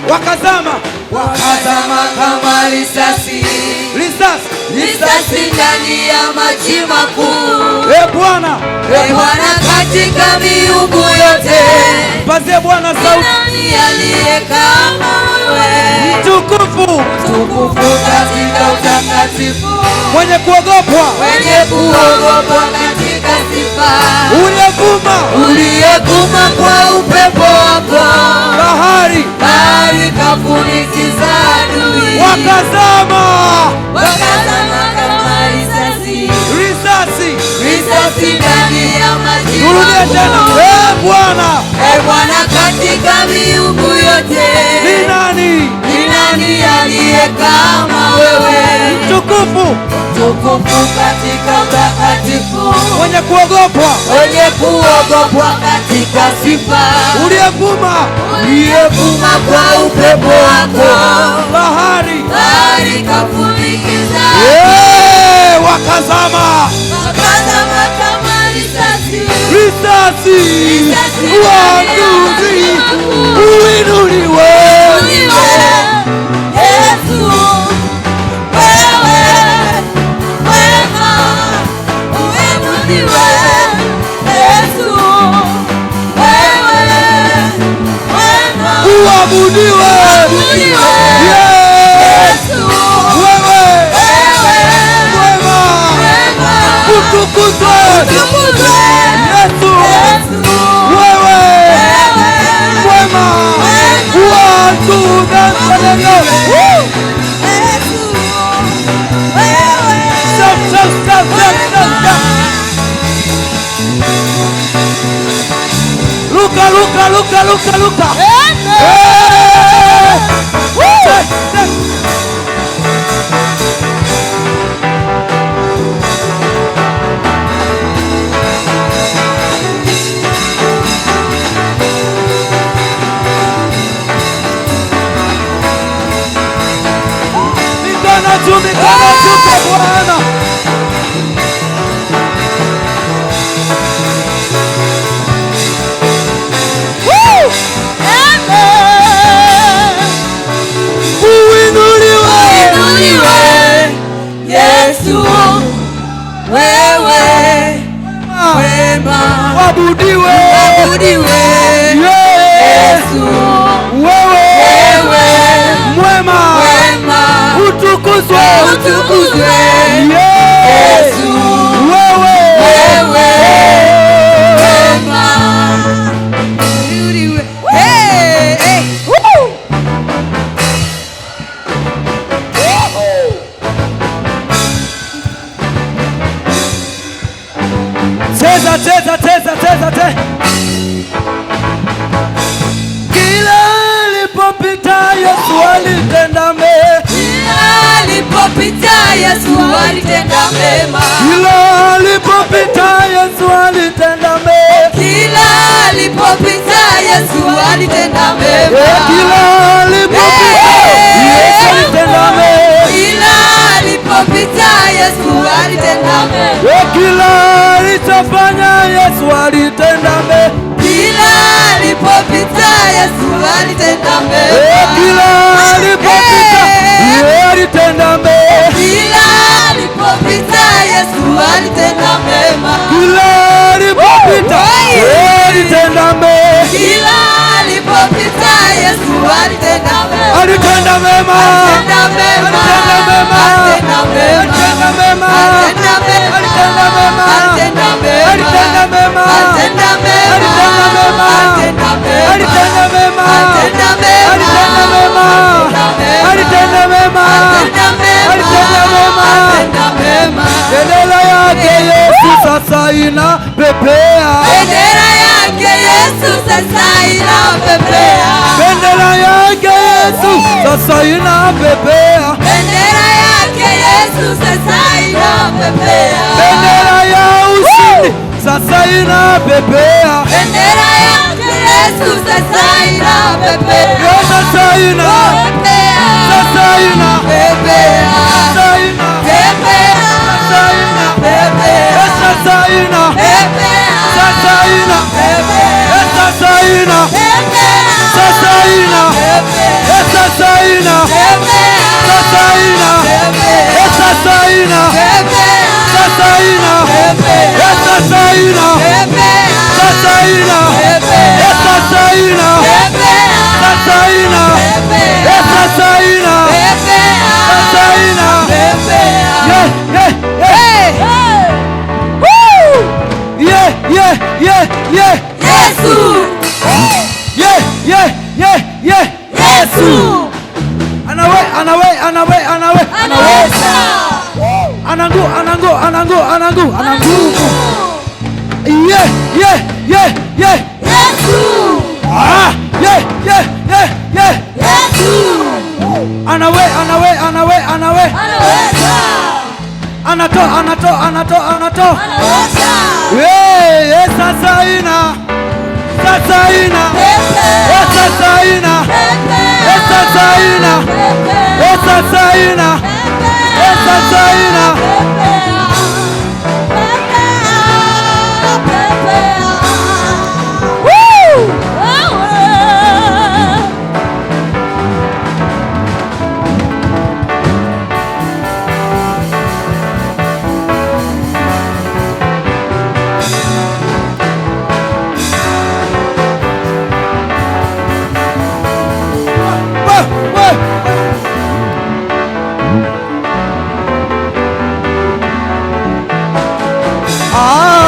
wakazama kama risasi ndani ya maji makuu. Bwana katika miungu yote, mpazie Bwana sauti. Nani aliye kama wewe? Mtukufu katika utakatifu, mwenye kuogopwa katika sifa, uliyevuma kwa upepo wako, bahari kafunikiza adui, wakazama kama risasi ndani ya maji. Turudie tena. Bwana katika miungu yote, ni nani aliye kama wewe? Mtukufu katika utakatifu, mwenye kuogopwa katika sifa, uliyevuma kwa upepo wako, bahari kafunikiza, wakazama kama risasi, uaguzi uinuliwe. Yesu wewe wema, uinuliwe. Yesu wewe wema, uabudiwe. Yesu wewe wema, utukuzwe. Yesu wewe wema, Luka. Mikono juu Bwana. Yesu wewe wema, wabudiwe. Yesu wewe mwema, utukuzwe. Yesu wewe wema. Cheza. Kila alipopita Yesu alitenda mema. Kila alipopita Yesu alitenda mema. Kila alipopita Yesu alitenda mema. Kila alipopita Yesu alitenda mema. Kila alipopita Yesu alitenda mema. Kila alipopita Yesu alitenda mema. Kila alichofanya Yesu alitenda mema. Kila alipopita Yesu alitenda mema. Kila alipopita alitenda mema. Kila alipopita Yesu alitenda mema. Kila alipopita alitenda mema. Kila alipopita Yesu alitenda mema. Alitenda mema. Bendera yake Yesu sasa inapepea. Bendera yake Yesu sasa inapepea. Bendera yake Yesu sasa inapepea. Bendera yake Yesu sasa inapepea. Bendera ya ushindi sasa inapepea. Bendera yake Yesu sasa inapepea. Sasa inapepea. Sasa inapepea. Sasa ina, sasa ina, sasa ina, sasa ina, sasa ina, sasa ina, sasa ina, sasa ina, sasa ina, sasa ina, sasa ina. Yeah, yeah, yeah. Woo! Yeah, yeah, yeah, yeah. Yesu. Yeah, yeah, yeah, yeah. Yesu. Anawe, anawe, anawe, anawe. Anaweza. Anangu, anangu, anangu, anangu, anangu. Yeah, yeah, yeah, yeah. Yesu. Ah, yeah, yeah, yeah, yeah. Yesu. Anawe, anawe, anawe, anawe. Anaweza. Anato, anato, anato, anato. Anaweza. Yeah, sasa ina, sasa ina, sasa ina, sasa ina, sasa ina, sasa ina. Ah